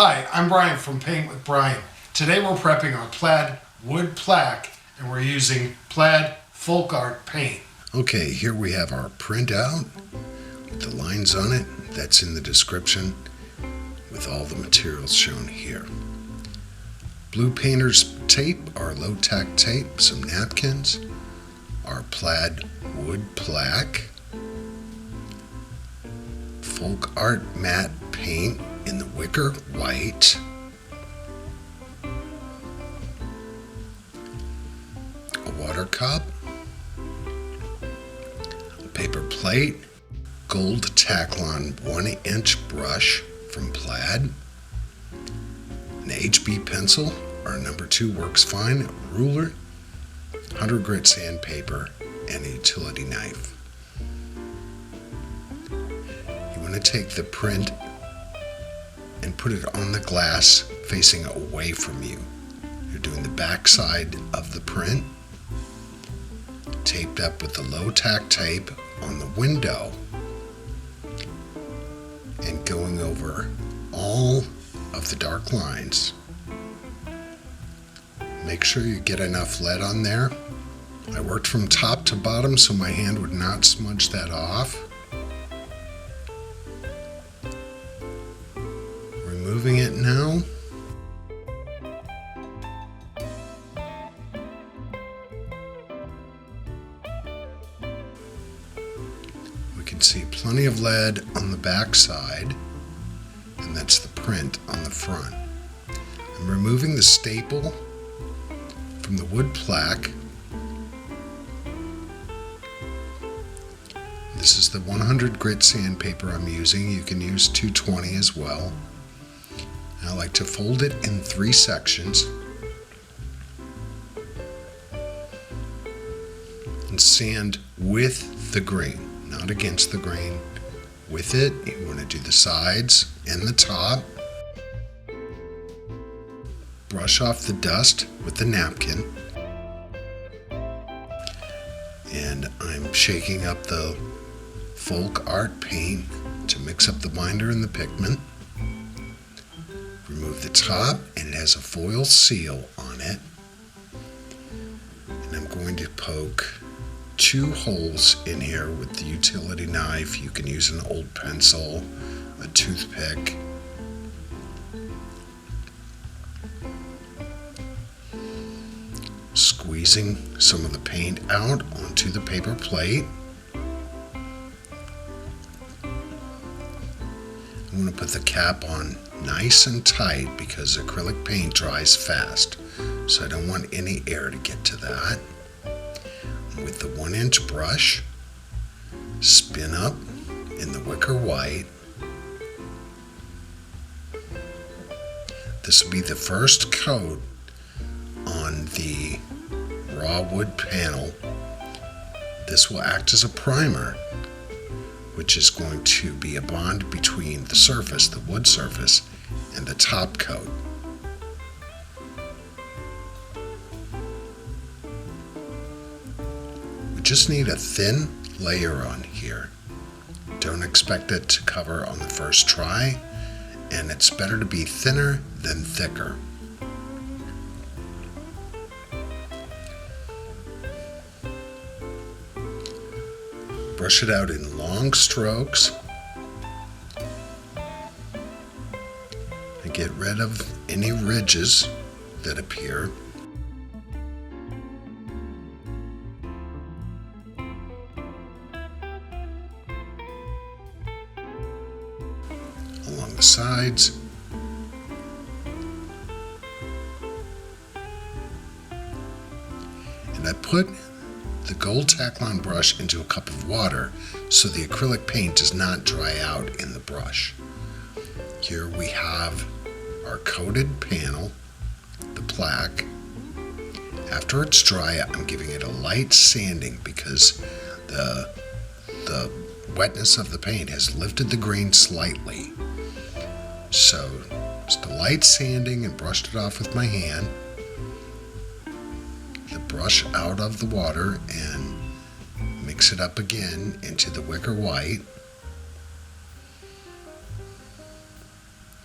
Hi, I'm Brian from Paint with Brian. Today we're prepping our Plaid wood plaque and we're using Plaid FolkArt paint. Okay, here we have our printout with the lines on it. That's in the description with all the materials shown here. Blue painter's tape, our low-tack tape, some napkins, our Plaid wood plaque, FolkArt matte paint in the wicker white, a water cup, a paper plate, gold Taklon 1-inch brush from Plaid, an HB pencil, our number 2 works fine, a ruler, 100 grit sandpaper, and a utility knife. You want to take the print and put it on the glass facing away from you. You're doing the back side of the print, taped up with the low-tack tape on the window, and going over all of the dark lines. Make sure you get enough lead on there. I worked from top to bottom so my hand would not smudge that off. Removing it now. We can see plenty of lead on the back side, and that's the print on the front. I'm removing the staple from the wood plaque. This is the 100 grit sandpaper I'm using. You can use 220 as well. I like to fold it in 3 sections and sand with the grain, not against the grain. With it, you want to do the sides and the top. Brush off the dust with the napkin. And I'm shaking up the FolkArt paint to mix up the binder and the pigment. Remove the top, and it has a foil seal on it. And I'm going to poke 2 holes in here with the utility knife. You can use an old pencil, a toothpick. Squeezing some of the paint out onto the paper plate. I'm going to put the cap on nice and tight because acrylic paint dries fast, so I don't want any air to get to that. With the 1-inch brush, spin up in the wicker white. This will be the first coat on the raw wood panel. This will act as a primer, which is going to be a bond between the surface, the wood surface, and the top coat. We just need a thin layer on here. Don't expect it to cover on the first try, and it's better to be thinner than thicker. Brush it out in long strokes and get rid of any ridges that appear. Along the sides. And I put the gold Taklon brush into a cup of water so the acrylic paint does not dry out in the brush. Here we have our coated panel, the plaque. After it's dry, I'm giving it a light sanding because the wetness of the paint has lifted the grain slightly. So just a light sanding and brushed it off with my hand. The brush out of the water and mix it up again into the wicker white.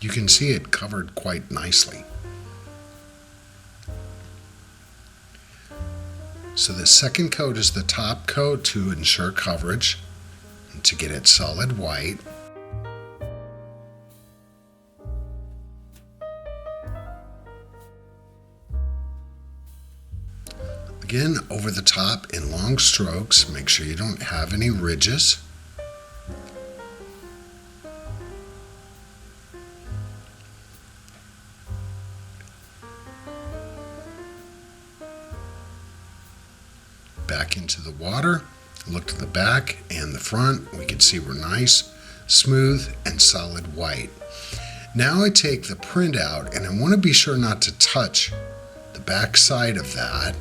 you can see it covered quite nicely. So the second coat is the top coat to ensure coverage and to get it solid white. Again, over the top in long strokes. Make sure you don't have any ridges. Back into the water, look to the back and the front. We can see we're nice, smooth, and solid white. Now I take the print out, and I want to be sure not to touch the back side of that.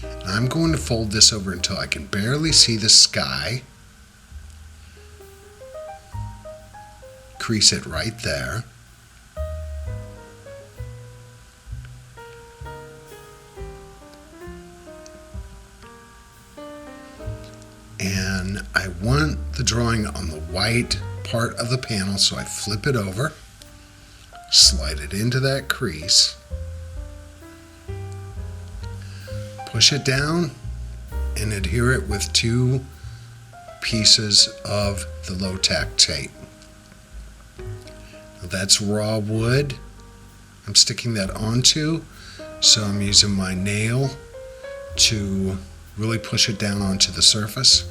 And I'm going to fold this over until I can barely see the sky. Crease it right there. And I want the drawing on the white part of the panel, so I flip it over, slide it into that crease, push it down, and adhere it with 2 pieces of the low-tack tape. Now that's raw wood I'm sticking that onto, so I'm using my nail to really push it down onto the surface.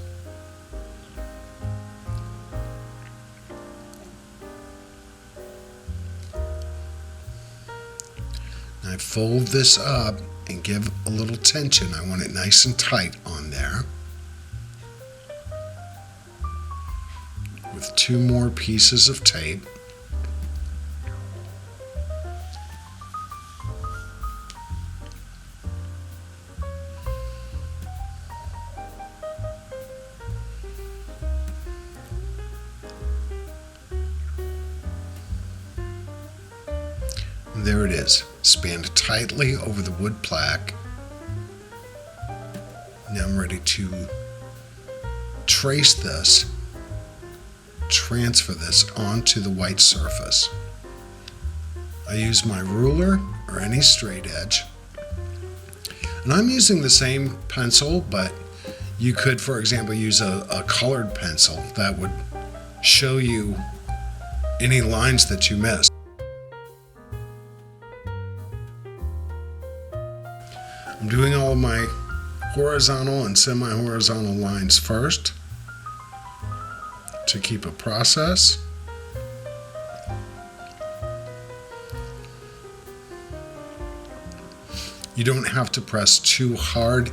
Now I fold this up and give a little tension. I want it nice and tight on there. With 2 more pieces of tape. And there it is, spanned tightly over the wood plaque. Now I'm ready to trace this, transfer this onto the white surface. I use my ruler or any straight edge. And I'm using the same pencil, but you could, for example, use a colored pencil that would show you any lines that you missed. I'm doing all of my horizontal and semi-horizontal lines first to keep a process. You don't have to press too hard.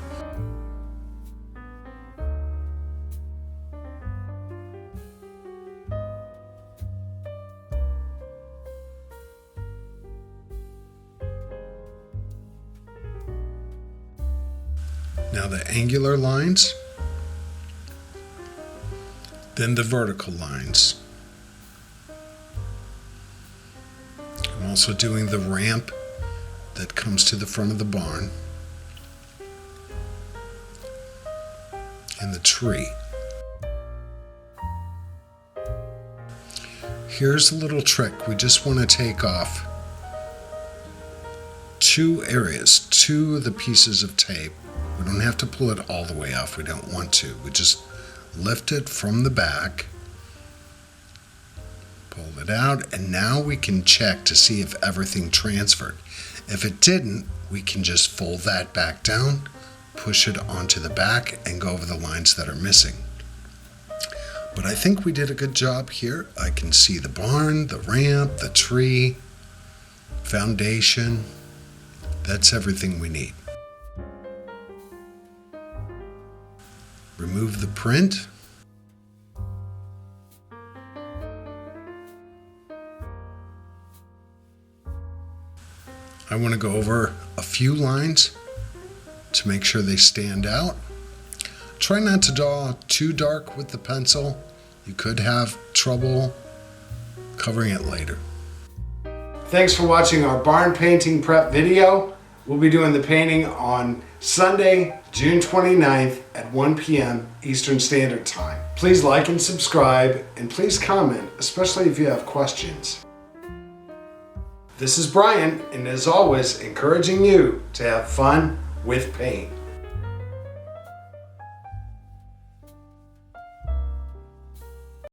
Now the angular lines, then the vertical lines. I'm also doing the ramp that comes to the front of the barn and the tree. Here's a little trick. We just want to take off 2 areas, 2 of the pieces of tape. We don't have to pull it all the way off. We don't want to. We just lift it from the back, pull it out, and now we can check to see if everything transferred. If it didn't, we can just fold that back down, push it onto the back, and go over the lines that are missing. But I think we did a good job here. I can see the barn, the ramp, the tree, foundation. That's everything we need. Remove the print. I want to go over a few lines to make sure they stand out. Try not to draw too dark with the pencil. You could have trouble covering it later. Thanks for watching our barn painting prep video. We'll be doing the painting on Sunday, June 29th at 1 p.m. Eastern Standard Time. Please like and subscribe, and please comment, especially if you have questions. This is Brian, and as always, encouraging you to have fun with paint.